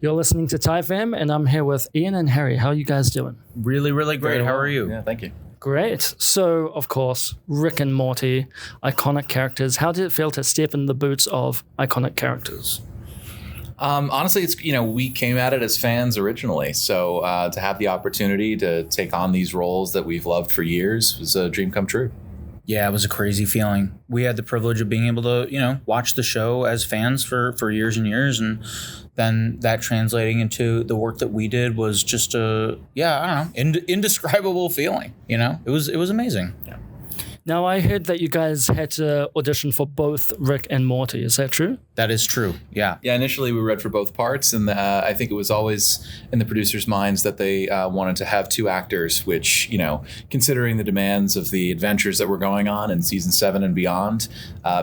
You're listening to Tyfm, and I'm here with Ian and Harry. How are you guys doing? Really, really great. How are you? Yeah, thank you. Great. So, of course, Rick and Morty, iconic characters. How did it feel to step in the boots of iconic characters? Honestly, it's we came at it as fans originally, so to have the opportunity to take on these roles that we've loved for years was a dream come true. Yeah, it was a crazy feeling. We had the privilege of being able to, watch the show as fans for years and years, and then that translating into the work that we did was just indescribable feeling. It was amazing. Yeah. Now, I heard that you guys had to audition for both Rick and Morty. Is that true? That is true, yeah. Yeah, initially we read for both parts, and I think it was always in the producers' minds that they wanted to have two actors, which, considering the demands of the adventures that were going on in season 7 and beyond,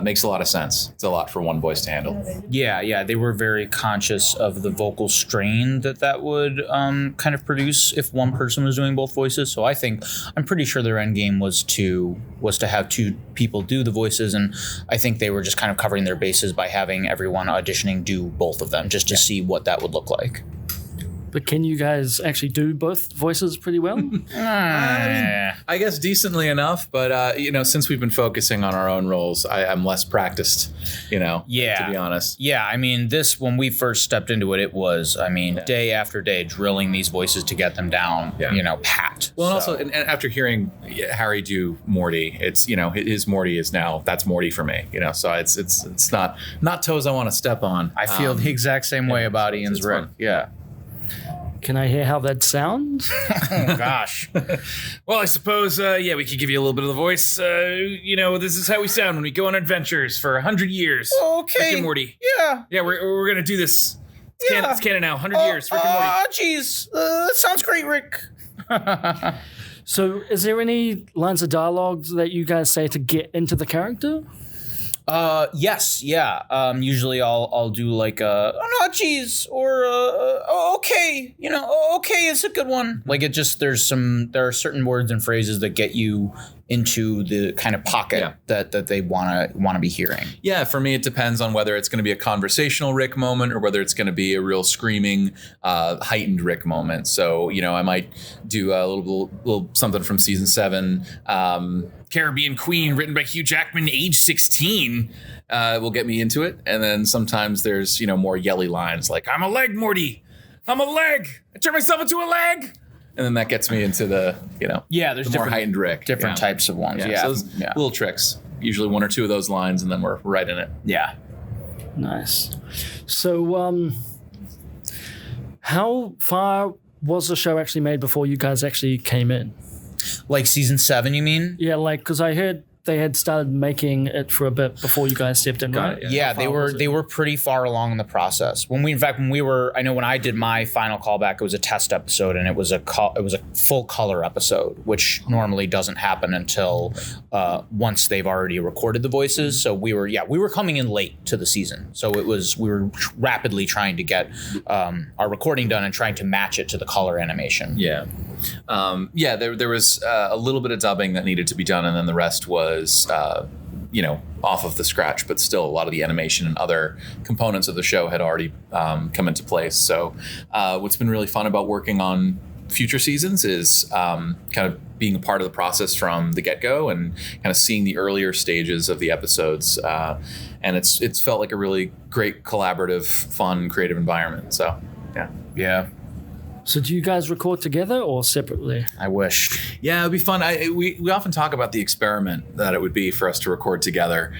makes a lot of sense. It's a lot for one voice to handle. Yeah, they were very conscious of the vocal strain that would kind of produce if one person was doing both voices. So I'm pretty sure their end game was to have two people do the voices, and I think they were just kind of covering their bases by having everyone auditioning do both of them just to see what that would look like. But can you guys actually do both voices pretty well? I guess decently enough, but since we've been focusing on our own roles, I'm less practiced, to be honest. Yeah, when we first stepped into it, it was, day after day drilling these voices to get them down, pat. Well, and also, and after hearing Harry do Morty, it's, his Morty is now, that's Morty for me, so it's not toes I want to step on. I feel the exact same way about Ian's Rick. Yeah. Can I hear how that sounds? Oh, gosh. Well, I suppose, we could give you a little bit of the voice. This is how we sound when we go on adventures for 100 years. Okay. Rick and Morty. Yeah. Yeah, we're going to do this. It's canon now, 100 years, Rick and Morty. Oh, jeez. That sounds great, Rick. So is there any lines of dialogue that you guys say to get into the character? Yes, yeah. Usually I'll do like oh no, geez, or okay, okay is a good one. Like there are certain words and phrases that get you into the kind of pocket that they want to be hearing. Yeah, for me it depends on whether it's going to be a conversational Rick moment or whether it's going to be a real screaming, heightened Rick moment. So I might do a little something from season 7. Caribbean Queen, written by Hugh Jackman, age 16, will get me into it. And then sometimes there's, more yelly lines like, I'm a leg, Morty. I'm a leg. I turned myself into a leg. And then that gets me into the, there's the more heightened Rick. Different types of ones. Yeah. So those little tricks, usually one or two of those lines, and then we're right in it. Yeah. Nice. So how far was the show actually made before you guys actually came in? Like season 7, you mean? Yeah, because I heard they had started making it for a bit before you guys stepped in, right? Yeah, they were pretty far along in the process. When I did my final callback, it was a test episode, and it was a full color episode, which normally doesn't happen until once they've already recorded the voices. So we were coming in late to the season. So we were rapidly trying to get our recording done and trying to match it to the color animation. Yeah. There was a little bit of dubbing that needed to be done, and then the rest was, off of the scratch, but still a lot of the animation and other components of the show had already come into place. So what's been really fun about working on future seasons is kind of being a part of the process from the get-go and kind of seeing the earlier stages of the episodes. And it's felt like a really great collaborative, fun, creative environment. So, yeah. Yeah. So do you guys record together or separately? I wish. Yeah, it'd be fun. We often talk about the experiment that it would be for us to record together,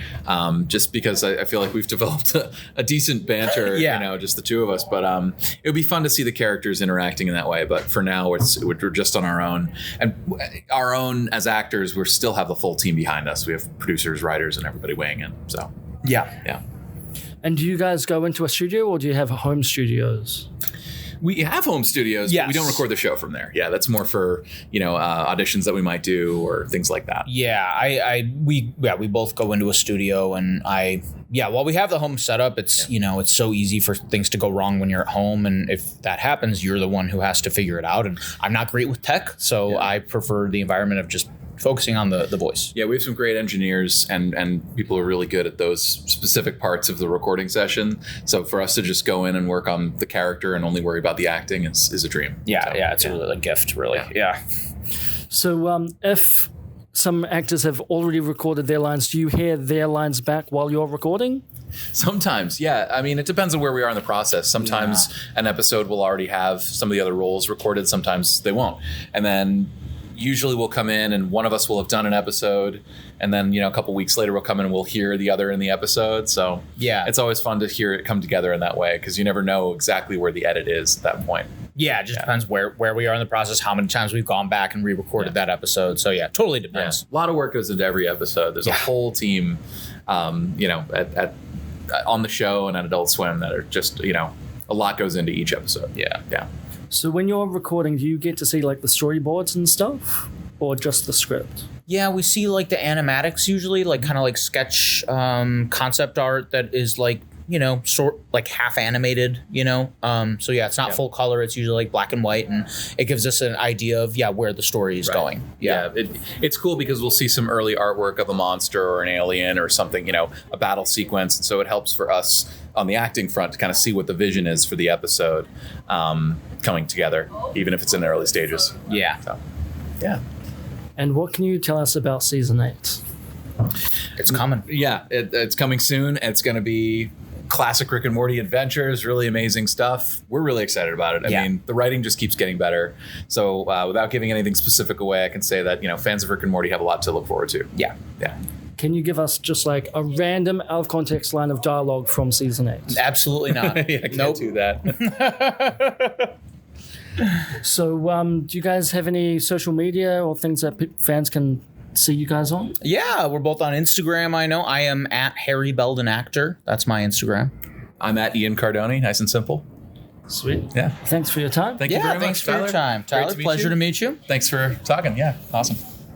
just because I feel like we've developed a decent banter, just the two of us. But it would be fun to see the characters interacting in that way. But for now, we're just on our own. And our own as actors, we still have the full team behind us. We have producers, writers, and everybody weighing in. So, yeah. And do you guys go into a studio or do you have home studios? We have home studios, but we don't record the show from there. Yeah, that's more for, auditions that we might do or things like that. Yeah, we both go into a studio, and while we have the home setup, it's, it's so easy for things to go wrong when you're at home. And if that happens, you're the one who has to figure it out. And I'm not great with tech, so I prefer the environment of just focusing on the voice. Yeah, we have some great engineers and people who are really good at those specific parts of the recording session. So for us to just go in and work on the character and only worry about the acting is a dream. Yeah, it's a gift, really. Yeah. So if some actors have already recorded their lines, do you hear their lines back while you're recording? Sometimes, yeah. I mean, it depends on where we are in the process. Sometimes an episode will already have some of the other roles recorded. Sometimes they won't. And then usually we'll come in and one of us will have done an episode. And then, a couple weeks later, we'll come in and we'll hear the other in the episode. So yeah, it's always fun to hear it come together in that way because you never know exactly where the edit is at that point. Yeah, it just depends where we are in the process, how many times we've gone back and re-recorded that episode. So yeah, totally depends. A lot of work goes into every episode. There's a whole team, on the show and at Adult Swim that are just, a lot goes into each episode. Yeah. So when you're recording, do you get to see like the storyboards and stuff or just the script? Yeah, we see like the animatics usually, like kind of like sketch concept art that is like, sort like half animated, so yeah, it's not full color. It's usually like black and white, and it gives us an idea of where the story is going. It's cool because we'll see some early artwork of a monster or an alien or something, a battle sequence, and so it helps for us on the acting front to kind of see what the vision is for the episode coming together, even if it's in the early stages. And what can you tell us about season 8? It's coming. It's coming soon. It's going to be classic Rick and Morty adventures, really amazing stuff. We're really excited about it. I mean, the writing just keeps getting better. So without giving anything specific away, I can say that, fans of Rick and Morty have a lot to look forward to. Yeah. Can you give us just like a random out of context line of dialogue from season 8? Absolutely not. I can't do that. So do you guys have any social media or things that fans can see you guys on? Yeah, we're both on Instagram. I know I am at Harry Belden Actor. That's my Instagram. I'm at Ian Cardoni. Nice and simple. Sweet. Yeah. Thanks for your time. Thank you very much, thanks for Tyler. your time. Tyler, pleasure to meet you. Thanks for talking. Yeah, awesome.